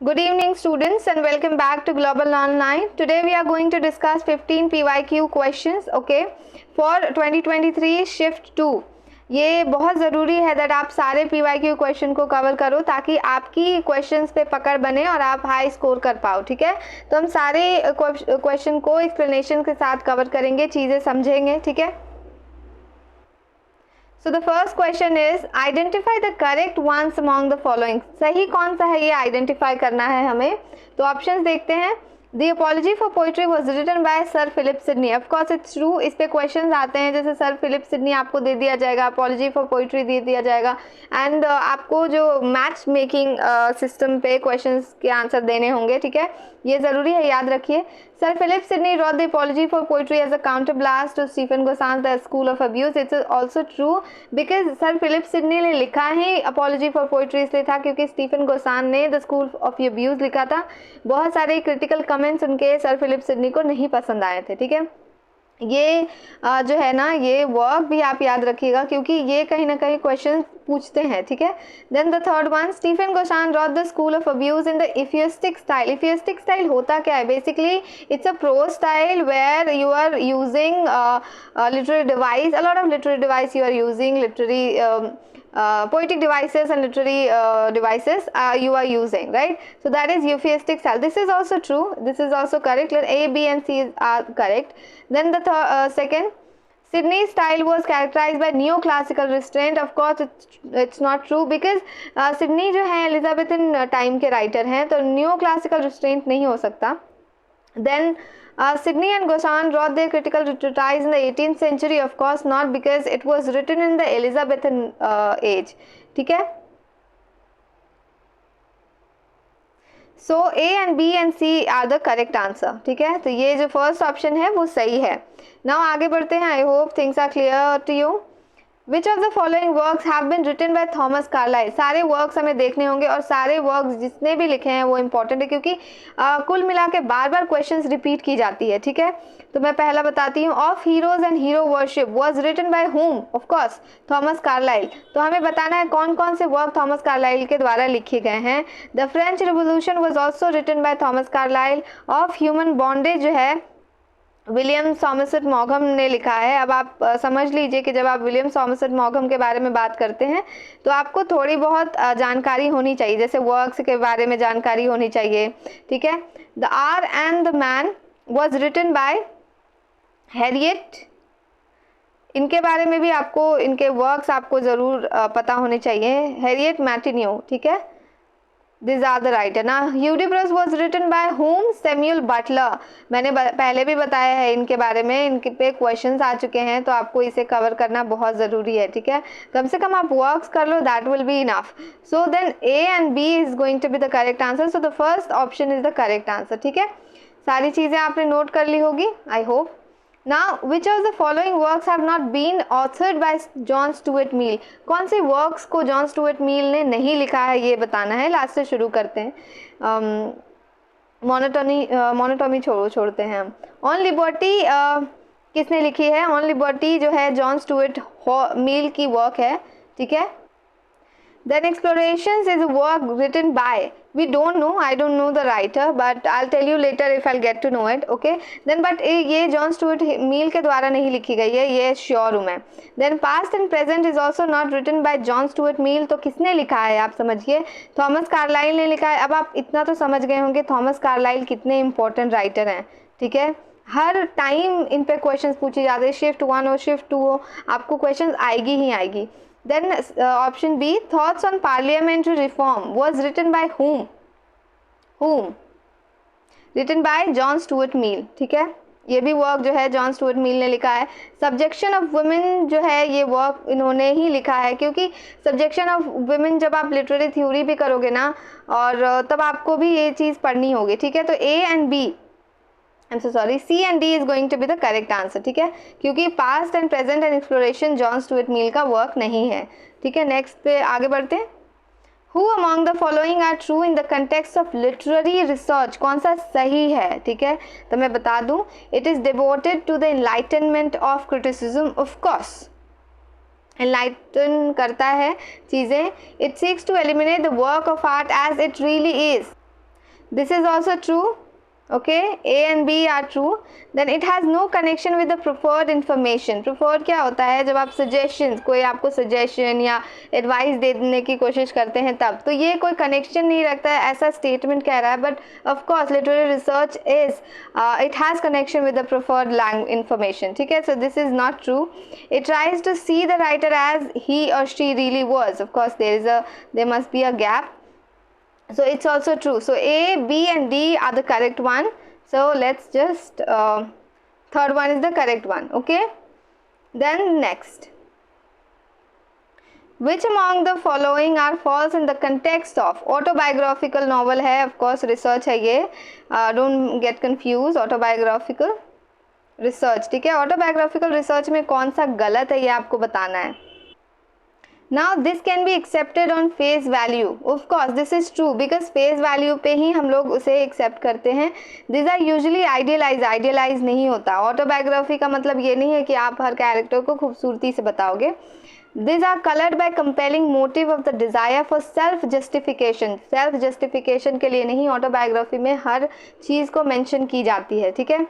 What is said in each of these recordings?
Good evening students and welcome back to Global Online. Today we are going to discuss 15 PYQ questions okay for 2023 shift 2. ये बहुत ज़रूरी है that आप सारे PYQ question को cover करो ताकि आपकी क्वेश्चंस पे पकड़ बने और आप हाई स्कोर कर पाओ. ठीक है, तो हम सारे क्वेश्चन को एक्सप्लेनेशन के साथ कवर करेंगे, चीज़ें समझेंगे. ठीक है, So the first question is identify the correct ones among the following. सही कौन सा है ये आइडेंटिफाई करना है हमें. तो ऑप्शंस देखते हैं. The apology for poetry was written by Sir Philip Sidney. Of course it's true. इस पे क्वेश्चंस आते हैं जैसे सर फिलिप सिडनी आपको दे दिया जाएगा, apology for poetry दे दिया जाएगा एंड आपको जो मैच मेकिंग सिस्टम पे क्वेश्चंस के आंसर देने होंगे. ठीक है, ये ज़रूरी है, याद रखिए. Sir Philip Sidney wrote the apology for poetry as a counterblast to Stephen Gossan's The School of Abuse. It's also true because Sir Philip Sidney ने लिखा ही apology for poetry इसलिए था क्योंकि स्टीफन गोसान ने The School of Abuse लिखा था. बहुत सारे क्रिटिकल कमेंट्स उनके सर फिलिप सिडनी को नहीं पसंद आए थे. ठीक है, ये जो है ना, ये वर्क भी आप याद रखिएगा क्योंकि ये कहीं ना कहीं क्वेश्चन पूछते हैं. ठीक है, then the third one, Stephen Gosson wrote the school of abuse in the euphuistic style. Euphuistic style होता क्या है? Basically it's a prose style where you are using literary device, a lot of literary device you are using, literary poetic devices and literary devices you are using, right? So that is eupheistic style. This is also true, this is also correct. A, B and C are correct. Then the second, Sydney's style was characterized by neoclassical restraint. Of course it's not true because Sydney जो है Elizabethan time के writer हैं, तो neoclassical restraint नहीं हो सकता. Then Sidney and Gossan wrote their critical treatise in the 18th century. Of course not, because it was written in the Elizabethan age. ठीक है, so A and B and C are the correct answer. ठीक है, तो ये जो first option है वो सही है. Now आगे बढ़ते हैं. I hope things are clear to you. Which of the following works have been written by Thomas Carlyle? सारे वर्क्स हमें देखने होंगे और सारे वर्क्स जितने भी लिखे हैं वो इम्पोर्टेंट है क्योंकि कुल मिला के बार बार क्वेश्चंस रिपीट की जाती है. ठीक है, तो मैं पहला बताती हूँ. Of heroes and hero worship was written by whom? Of course Thomas Carlyle. तो हमें बताना है कौन कौन से वर्क थॉमस कार्लाइल के द्वारा लिखे गए हैं. The French Revolution was also written by Thomas Carlyle. Of human bondage जो है विलियम सॉमरसेट मॉघम ने लिखा है. अब आप समझ लीजिए कि जब आप विलियम सॉमरसेट मॉघम के बारे में बात करते हैं तो आपको थोड़ी बहुत जानकारी होनी चाहिए, जैसे वर्क्स के बारे में जानकारी होनी चाहिए. ठीक है, the are and the man was written by Harriet. इनके बारे में भी आपको, इनके वर्क्स आपको ज़रूर पता होने चाहिए. हैरियट मैटिन्यू. ठीक है, These are the writer. Now Hudibras was written by whom? Samuel Butler. मैंने पहले भी बताया है इनके बारे में, इनके पे क्वेश्चंस आ चुके हैं, तो आपको इसे कवर करना बहुत ज़रूरी है. ठीक है, कम से कम आप वर्क्स कर लो, that will be enough. So then A and B is going to be the correct answer. So the first option is the correct answer. ठीक है, सारी चीज़ें आपने नोट कर ली होगी, I hope. Now, which of the following works have not been authored by John Stuart Mill? कौन से works को John Stuart Mill ने नहीं लिखा है ये बताना है. लास्ट से शुरू करते हैं. मोनोटोमी छोड़ते हैं हम. ऑन लिबर्टी किसने लिखी है? ऑन लिबर्टी जो है जॉन स्टुअर्ट मिल की वर्क है. ठीक है, Then Explorations is a work written by, we don't know, I don't know the writer, but I'll tell you later if I'll get to know it. Okay, then but ये John Stuart Mill के द्वारा नहीं लिखी गई है, ये sure हूँ मैं. Then Past and Present is also not written by John Stuart Mill. तो किसने लिखा है आप समझिए? थॉमस कार्लाइल ने लिखा है. अब आप इतना तो समझ गए होंगे थॉमस कार्लाइल कितने इंपॉर्टेंट राइटर हैं. ठीक है, हर टाइम इन पे क्वेश्चंस पूछे जाते हैं, शिफ्ट 1 हो शिफ्ट 2 हो, आपको क्वेश्चंस आएगी ही आएगी. Then option B, Thoughts on Parliamentary Reform was written by whom? Whom? Written by John Stuart Mill. ठीक है, ये भी वर्क जो है जॉन स्टुअर्ट मिल ने लिखा है. सब्जेक्शन ऑफ वुमेन जो है ये वर्क इन्होंने ही लिखा है क्योंकि सब्जेक्शन ऑफ वुमेन जब आप लिटरेरी थ्योरी भी करोगे ना, और तब आपको भी ये चीज़ पढ़नी होगी. ठीक है, तो A and B, C and D is going to be the correct answer. ठीक है, क्योंकि past and present and exploration John Stuart Mill का वर्क नहीं है. ठीक है, नेक्स्ट पे आगे बढ़ते हैं. Who among the following are true in the context of literary research? कौन सा सही है? ठीक है, तो मैं बता दूं, it is devoted to the enlightenment of criticism. Of course enlighten करता है चीज़ें. It seeks to eliminate the work of art as it really is. This is also true. Okay, A and B are true. Then it has no connection with the preferred information. Preferred क्या होता है? जब आप suggestions, कोई आपको suggestion या advice देने की कोशिश करते हैं तब, तो ये कोई connection नहीं रखता है, ऐसा statement कह रहा है. But of course literary research is it has connection with the preferred information. ठीक है, so this is not true. It tries to see the writer as he or she really was. Of course there must be a gap. So it's also true. So A, B and D are the correct one. So let's just third one is the correct one. Okay, then next, which among the following are false in the context of? Autobiographical novel है, of course research है ये, don't get confused. Autobiographical research, ठीक है. Autobiographical research में कौन सा गलत है ये आपको बताना है. Now this can be accepted on face value. Of course this is true because face value पे ही हम लोग उसे accept करते हैं. These are usually idealized नहीं होता. Autobiography का मतलब ये नहीं है कि आप हर कैरेक्टर को खूबसूरती से बताओगे. These are colored by compelling motive of the desire for self justification. Self justification के लिए नहीं, autobiography में हर चीज़ को mention की जाती है. ठीक है.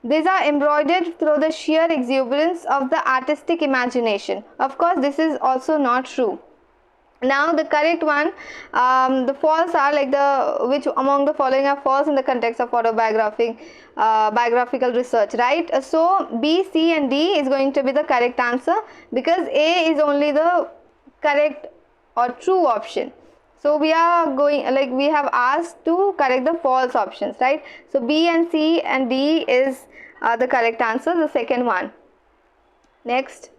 These are embroidered through the sheer exuberance of the artistic imagination. Of course, this is also not true. Now, the correct one, the false are like which among the following are false in the context of biographical research, right? So, B, C and D is going to be the correct answer because A is only the correct or true option. So we are going, like we have asked to correct the false options, right? So B and C and D is the correct answer, the second one. Next,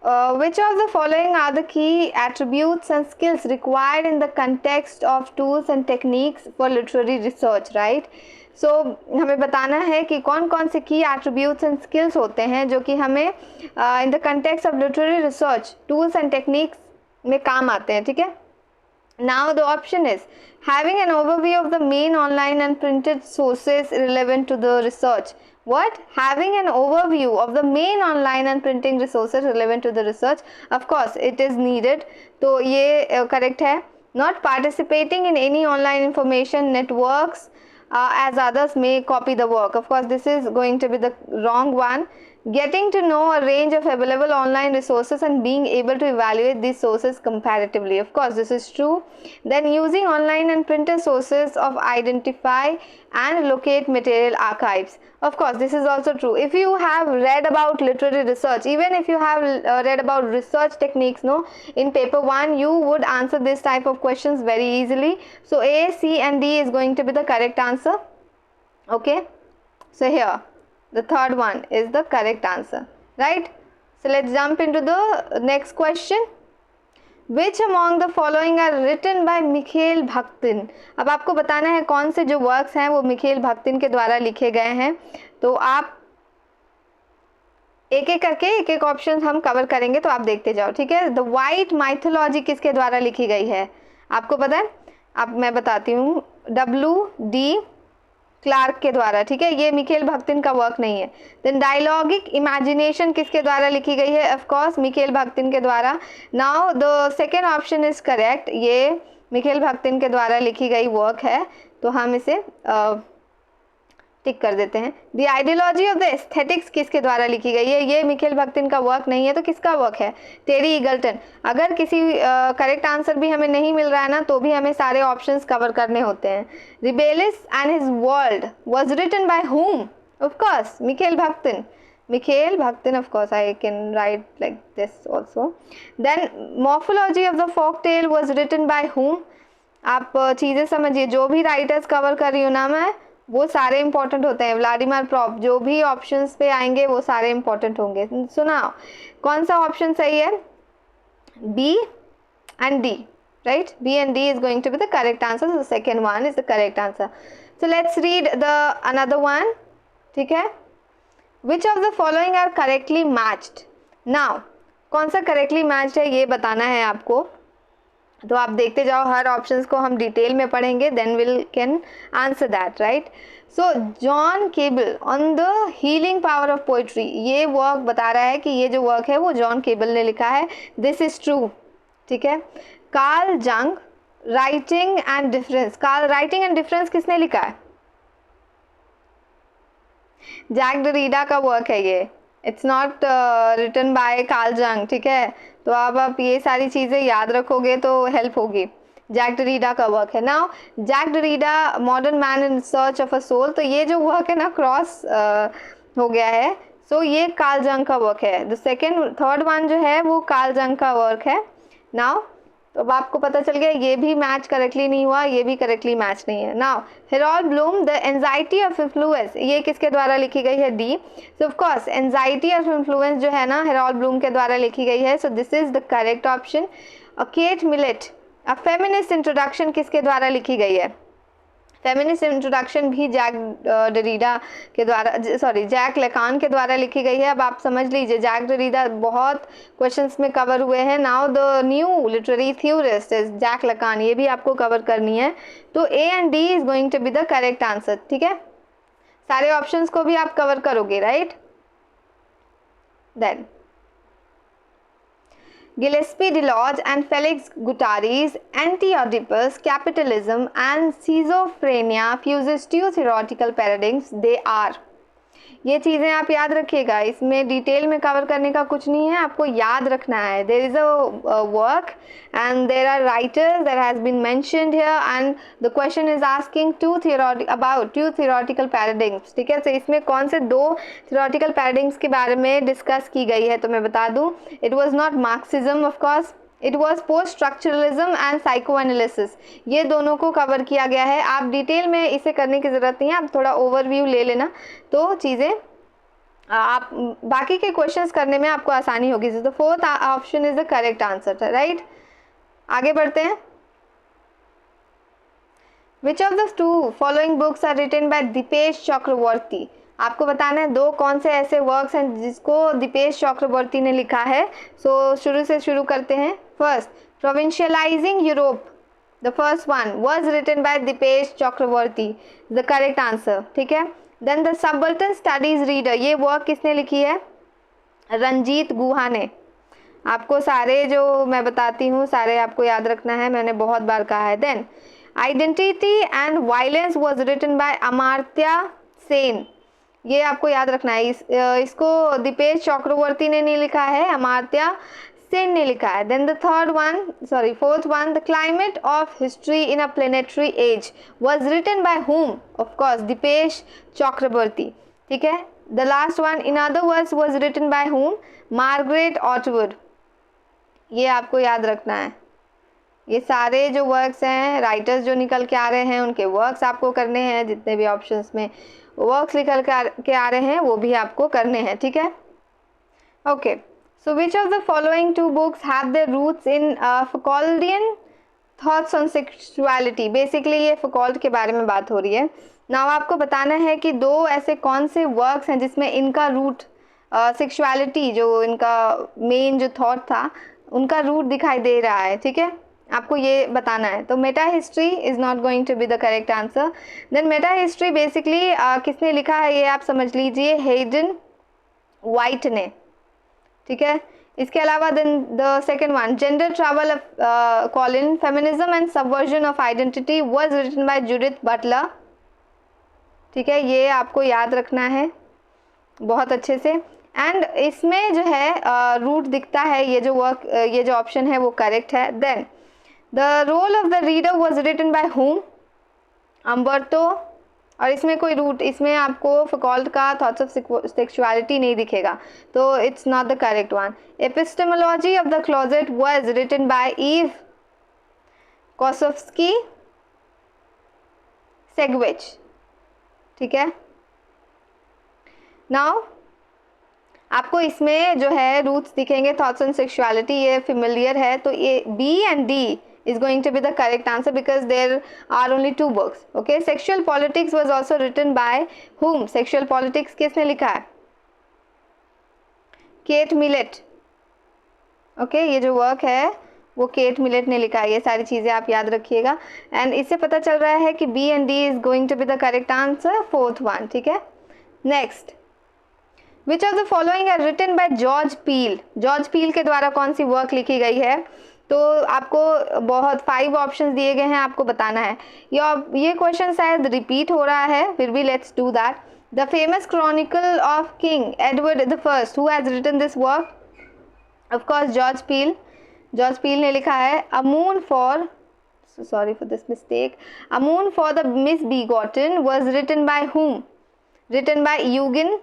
which of the following are the key attributes and skills required in the context of tools and techniques for literary research, right? So हमें बताना है कि कौन कौन से की attributes and skills होते हैं जो कि हमें इन the context of literary research tools and techniques में काम आते हैं. ठीक है. Now the option is having an overview of the main online and printed sources relevant to the research. What? Having an overview of the main online and printing resources relevant to the research. Of course it is needed. तो ये correct है. Not participating in any online information networks as others may copy the work. Of course this is going to be the wrong one. Getting to know a range of available online resources and being able to evaluate these sources comparatively. Of course this is true. Then using online and printed sources of identify and locate material archives. Of course this is also true. If you have read about literary research, even if you have read about research techniques, no, in paper 1 you would answer this type of questions very easily. So A, C and D is going to be the correct answer. Okay, so here the third one is the correct answer, right? So let's jump into the next question. Which among the following are written by Mikhail Bakhtin? अब आपको बताना है कौन से जो works हैं वो Michelle भक्तिन के द्वारा लिखे गए हैं. तो आप एक एक करके एक एक ऑप्शन हम कवर करेंगे तो आप देखते जाओ. ठीक है. द वाइट माइथोलॉजी किसके द्वारा लिखी गई है आपको पता है? अब मैं बताती हूँ. W.D. क्लार्क के द्वारा. ठीक है. ये मिखेल भक्तिन का वर्क नहीं है. देन डायलॉगिक इमेजिनेशन किसके द्वारा लिखी गई है? ऑफ कोर्स मिखेल भक्तिन के द्वारा. Now the second option is correct. ये मिखेल भक्तिन के द्वारा लिखी गई वर्क है तो हम इसे टिक कर देते हैं. The ideology of the aesthetics किसके द्वारा लिखी गई है? ये मिखेल भक्तिन का वर्क नहीं है तो किसका वर्क है? टेरी ईगल्टन. अगर किसी करेक्ट आंसर भी हमें नहीं मिल रहा है ना तो भी हमें सारे ऑप्शंस कवर करने होते हैं. Rabelais and his world was written by whom? Of course Mikhail Bakhtin. Mikhail Bakhtin, of course I can write like this also. Then morphology of the folk tale was written by whom? आप चीज़ें समझिए. जो भी writers cover कर रही हूँ ना मैं, वो सारे इंपॉर्टेंट होते हैं. Vladimir prop. जो भी ऑप्शंस पे आएंगे वो सारे इंपॉर्टेंट होंगे. सुनाओ कौन सा ऑप्शन सही है? B and D, right? B and D is going to be the correct answer. So the second one is the correct answer. So let's read the another one. ठीक है. Which of the following are correctly matched? Now कौन सा correctly matched है ये बताना है आपको. तो आप देखते जाओ. हर ऑप्शंस को हम डिटेल में पढ़ेंगे. Then will can answer that, right? So John Keble on the healing power of poetry, ये वर्क बता रहा है कि ये जो वर्क है वो जॉन केबल ने लिखा है. This is true. ठीक है. Carl Jung writing and difference, writing and difference किसने लिखा है? जैक डरीडा का वर्क है ये, it's not written by Carl Jung, ठीक है। तो आप ये सारी चीज़ें याद रखोगे तो हेल्प होगी। जैक डरीडा का वर्क है। Now Jacques Derrida modern man in search of a soul, तो ये जो वर्क है ना क्रॉस हो गया है, सो ये कार्ल जंग का वर्क है। द थर्ड वन जो है वो कार्ल जंग का वर्क है। नाउ तो अब आपको पता चल गया, ये भी मैच करेक्टली नहीं हुआ, ये भी करेक्टली मैच नहीं है। Now Harold Bloom the anxiety of influence, ये किसके द्वारा लिखी गई है? D. So of course anxiety of influence जो है ना हेरोल्ड ब्लूम के द्वारा लिखी गई है, सो this is the correct option. Cat millet a feminist introduction किसके द्वारा लिखी गई है? फेमिनिस्ट इंट्रोडक्शन भी जैक डरीडा के द्वारा, सॉरी जैक लैकान के द्वारा लिखी गई है। अब आप समझ लीजिए जैक डरीडा बहुत क्वेश्चंस में कवर हुए हैं। Now the new literary theorist is Jacques Lacan, ये भी आपको कवर करनी है। तो A and D is going to be the correct answer, ठीक है। सारे ऑप्शंस को भी आप कवर करोगे, right. Then Gillespie Delage and Felix Guattari's Anti-Oedipus Capitalism and Schizophrenia fuses two theoretical paradigms. They are, ये चीज़ें आप याद रखिएगा, इसमें डिटेल में कवर करने का कुछ नहीं है, आपको याद रखना है। There is a work and there are writers that has been mentioned here and the question is asking to theoretical paradigms, ठीक है। तो इसमें कौन से दो थियोरेटिकल पैराडिग्म्स के बारे में डिस्कस की गई है, तो मैं बता दूं, it was not Marxism of course, it was post structuralism and psychoanalysis, ये दोनों को कवर किया गया है। आप डिटेल में इसे करने की ज़रूरत नहीं है, आप थोड़ा ओवरव्यू ले लेना तो चीज़ें आप बाकी के क्वेश्चंस करने में आपको आसानी होगी। तो fourth option is the correct answer, right. आगे बढ़ते हैं। Which of the two following books are written by Dipesh Chakrabarty, आपको बताना है दो कौन से ऐसे वर्क्स हैं जिसको दीपेश चक्रवर्ती ने लिखा है। सो शुरू से शुरू करते हैं। First, provincializing Europe, the first one was written by Dipesh Chakrabarty, the correct answer, ठीक है। Then the subaltern studies reader, ये वर्क किसने लिखी है? रंजीत गुहा ने। आपको सारे जो मैं बताती हूँ सारे आपको याद रखना है, मैंने बहुत बार कहा है। Then identity and violence was written by Amartya Sen, ये आपको याद रखना है। इसको दीपेश चक्रवर्ती ने नहीं लिखा है, अमर्त्य सेन ने लिखा है। Then the fourth one, the climate of history in a planetary age was written by whom? Of course Dipesh Chakrabarty, ठीक है। The last one, in other words was written by whom? Margaret Atwood, ये आपको याद रखना है। ये सारे जो वर्क्स हैं, राइटर्स जो निकल के आ रहे हैं उनके वर्क्स आपको करने हैं, जितने भी ऑप्शंस में वर्क्स निकल के आ रहे हैं वो भी आपको करने हैं, ठीक है। Okay, so which of the following two books have their roots in Foucauldian thoughts on sexuality, basically ये फुकॉल्ट के बारे में बात हो रही है। नाउ आपको बताना है कि दो ऐसे कौन से वर्क्स हैं जिसमें इनका रूट सेक्सुअलिटी, जो इनका मेन जो थॉट था उनका रूट दिखाई दे रहा है, ठीक है। आपको ये बताना है। तो meta history is not going to be the correct answer. Then meta history basically किसने लिखा है ये आप समझ लीजिए, हेडन वाइट ने, ठीक है। इसके अलावा then the second one, gender travel of Colin, feminism and subversion of identity was written by Judith Butler, ठीक है। ये आपको याद रखना है बहुत अच्छे से। एंड इसमें जो है रूट दिखता है, ये जो ऑप्शन है वो करेक्ट है। Then the role of the reader was written by whom? Umberto, और इसमें कोई रूट, इसमें आपको फुकॉल्ट का थॉट्स ऑफ सेक्सुअलिटी नहीं दिखेगा, तो it's not the correct one. Epistemology of the closet was written by Eve Kosofsky सेगविच, ठीक है। नाउ आपको इसमें जो है रूट्स दिखेंगे थॉट्स ऑन सेक्सुअलिटी, ये फेमिलियर है, तो ये B and D is going to be the correct answer because there are only two books, okay. Sexual Politics was also written by whom? Sexual Politics किसने लिखा है? Cat millet, okay. ये जो work है वो केट मिलेट ने लिखा है। ये सारी चीज़ें आप याद रखिएगा एंड इससे पता चल रहा है कि B and D is going to be the correct answer, fourth one, ठीक है। Next, which of the following are written by George Peele, George Peele के द्वारा कौन सी वर्क लिखी गई है? तो आपको बहुत 5 ऑप्शंस दिए गए हैं, आपको बताना है। ये क्वेश्चन शायद रिपीट हो रहा है, फिर भी let's do that. The famous chronicle of King Edward the First, who has written this work? Of course George Peele. George Peele ने लिखा है। A moon for, sorry for this mistake, A Moon for the Misbegotten was written by whom? Written by Eugen।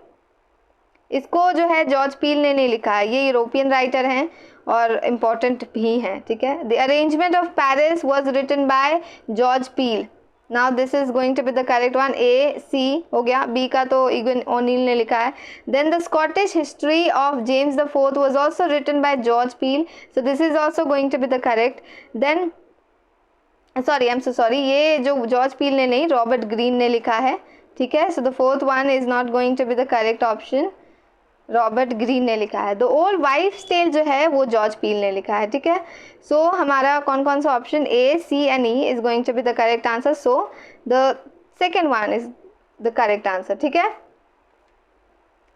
इसको जो है George Peele ने नहीं लिखा है, ये यूरोपियन राइटर हैं और इम्पोर्टेंट भी हैं, ठीक है। The arrangement of Paris was written by George Peele. Now this is going to be the correct one. A C हो गया, बी का तो ईगन ओनील ने लिखा है। Then the Scottish history of James the Fourth was also written by George Peele, so this is also going to be the correct. Then sorry, I am so sorry, ये जो George Peele ने नहीं, Robert Greene ने लिखा है, ठीक है। So the fourth one is not going to be the correct option, Robert Greene ने लिखा है। द ओल्ड वाइफ्स टेल जो है वो जॉर्ज पील ने लिखा है, ठीक है। सो हमारा कौन कौन सा option A C and E is going to be the correct answer, so the second one is the correct answer, ठीक है।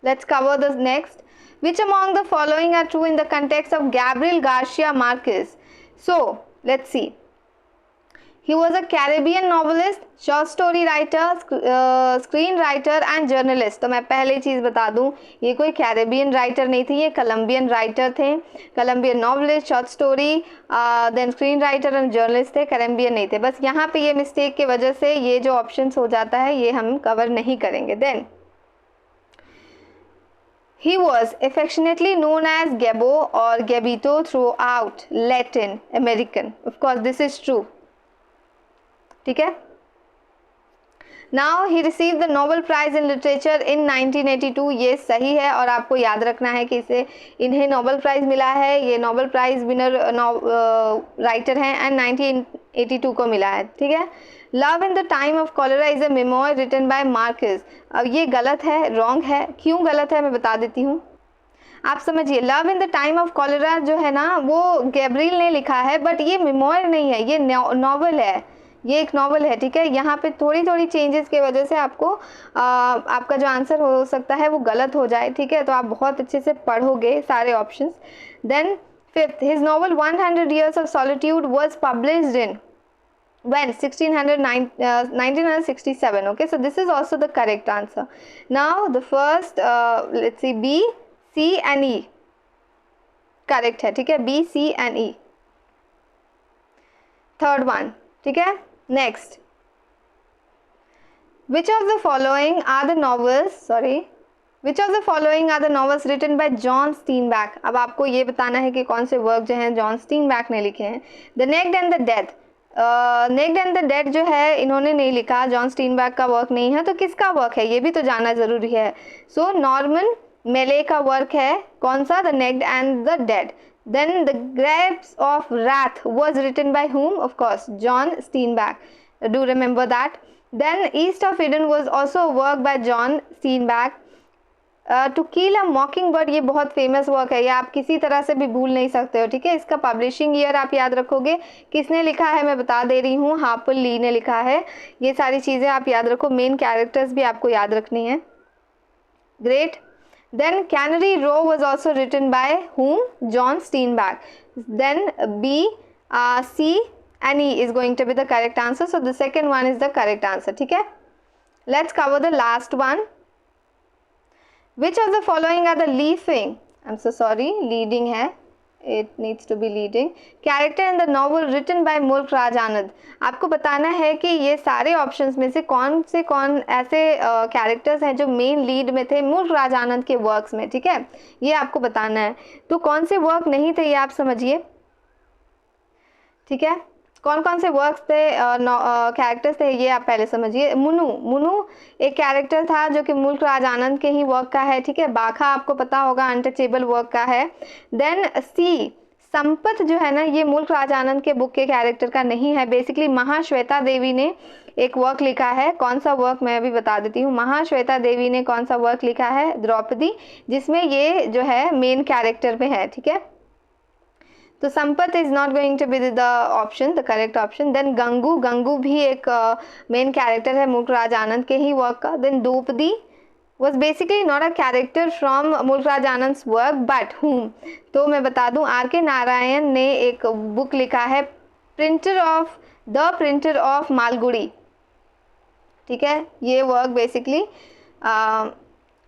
Let's cover the next. Which among the following are true in the context of Gabriel Garcia Marquez? So let's see. He was a Caribbean novelist, short story writer, screenwriter and journalist। तो मैं पहले चीज़ बता दूं, ये कोई Caribbean writer नहीं थी, ये कोलंबियन राइटर थे। Colombian novelist, short story, then screen writer and journalist थे, कैरेबियन नहीं थे। बस यहाँ पे ये मिस्टेक की वजह से ये जो ऑप्शंस हो जाता है ये हम कवर नहीं करेंगे। Then He was affectionately known as Gabo or Gabito throughout Latin American। Of course, this is true, ठीक है। Now he receive the Nobel prize in literature in 1982, ये सही है और आपको याद रखना है कि इन्हें नोबेल प्राइज मिला है। ये नोबेल प्राइज विनर राइटर हैं एंड 1982 को मिला है, ठीक है। Love in the time of cholera is a memoir written by Marquez. अब ये गलत है, रॉन्ग है। क्यों गलत है मैं बता देती हूँ, आप समझिए। Love in the time of cholera जो है ना वो गैब्रियल ने लिखा है, बट ये मेमोर नहीं है, ये नॉवल है, ये एक नॉवल है, ठीक है। यहाँ पे थोड़ी थोड़ी चेंजेस की वजह से आपको आपका जो आंसर हो सकता है वो गलत हो जाए, ठीक है। तो आप बहुत अच्छे से पढ़ोगे सारे options. Then fifth, his novel 100 Years of Solitude was published in when 1967। okay, so this is also the correct answer। now the first let's see, B, C and E correct है, ठीक है। B, C and E third one, ठीक है। Next, which of the following are the novels written by John Steinbeck? अब आपको ये बताना है कि कौन से वर्क जो हैं जॉन स्टीनबैक ने लिखे हैं। The naked and the death, naked and the dead जो है इन्होंने नहीं लिखा, जॉन स्टीनबैक का वर्क नहीं है, तो किसका वर्क है ये भी तो जानना जरूरी है। सो नॉर्मन मेले का वर्क है, कौन सा? The naked and the dead. Then the Grapes of Wrath was written by whom? Of course, John Steinbeck. Do remember that. Then East of Eden was also a work by John Steinbeck. To Kill a Mockingbird, ये बहुत famous work है, ये आप किसी तरह से भी भूल नहीं सकते हो, ठीक है। इसका पब्लिशिंग ईयर आप याद रखोगे। किसने लिखा है मैं बता दे रही हूँ, हार्पर ली ने लिखा है। ये सारी चीज़ें आप याद रखो, मेन कैरेक्टर्स भी आपको याद रखनी है। Great. Then Cannery Row was also written by whom? John Steinbeck. Then B, C and E is going to be the correct answer. So the second one is the correct answer, ठीक है। Let's cover the last one. Which of the following are the leading? I'm so sorry, leading है, it needs to be leading character in the novel written by मुल्क राज आनंद। आपको बताना है कि ये सारे ऑप्शंस में से कौन ऐसे कैरेक्टर्स हैं जो मेन लीड में थे मुल्क राज आनंद के वर्क्स में, ठीक है। ये आपको बताना है। तो कौन से वर्क नहीं थे ये आप समझिए, ठीक है। कौन कौन से वर्क्स थे, कैरेक्टर्स थे, ये आप पहले समझिए। मुनु एक कैरेक्टर था जो कि मुल्क राज आनंद के ही वर्क का है, ठीक है। बाखा आपको पता होगा अनटचेबल वर्क का है। देन सी, संपत जो है ना ये मुल्क राज आनंद के बुक के कैरेक्टर का नहीं है, बेसिकली महाश्वेता देवी ने एक वर्क लिखा है। कौन सा वर्क मैं अभी बता देती हूँ। महाश्वेता देवी ने कौन सा वर्क लिखा है? द्रौपदी, जिसमें ये जो है मेन कैरेक्टर में है, ठीक है। तो Sampath is not going to be the option, the correct option. Then Gangu भी एक मेन कैरेक्टर है मुल्क राज आनंद के ही वर्क का। Then Draupadi was basically not a character from मुल्क राज आनंद्स work but whom। तो मैं बता दूं आर के नारायण ने एक बुक लिखा है द प्रिंटर ऑफ मालगुड़ी, ठीक है। ये work basically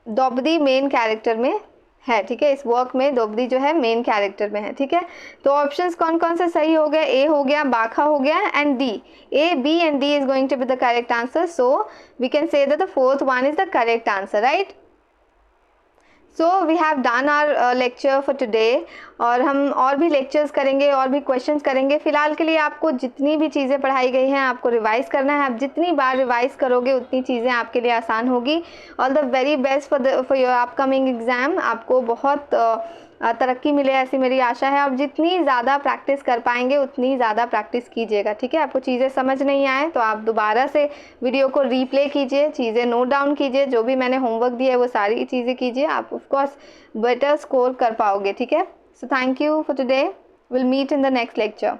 Draupadi main character में है, ठीक है। इस वर्क में द्रौपदी जो है मेन कैरेक्टर में है, ठीक है। तो ऑप्शंस कौन कौन से सही हो गए, ए हो गया, बाखा हो गया and D. A, B and D is going to be the correct answer, so we can say that the fourth one is the correct answer, right. So we have done our lecture for today, और हम और भी lectures करेंगे और भी questions करेंगे। फिलहाल के लिए आपको जितनी भी चीज़ें पढ़ाई गई हैं आपको रिवाइज करना है। आप जितनी बार रिवाइज करोगे उतनी चीज़ें आपके लिए आसान होगी। All the very best for your upcoming exam. आपको बहुत तरक्की मिले ऐसी मेरी आशा है। आप जितनी ज़्यादा प्रैक्टिस कर पाएंगे उतनी ज़्यादा प्रैक्टिस कीजिएगा, ठीक है। आपको चीज़ें समझ नहीं आए तो आप दोबारा से वीडियो को रीप्ले कीजिए, चीज़ें नोट डाउन कीजिए, जो भी मैंने होमवर्क दिया है वो सारी चीज़ें कीजिए। आप ऑफकोर्स बेटर स्कोर कर पाओगे, ठीक है। So thank you for today, will meet in the next lecture.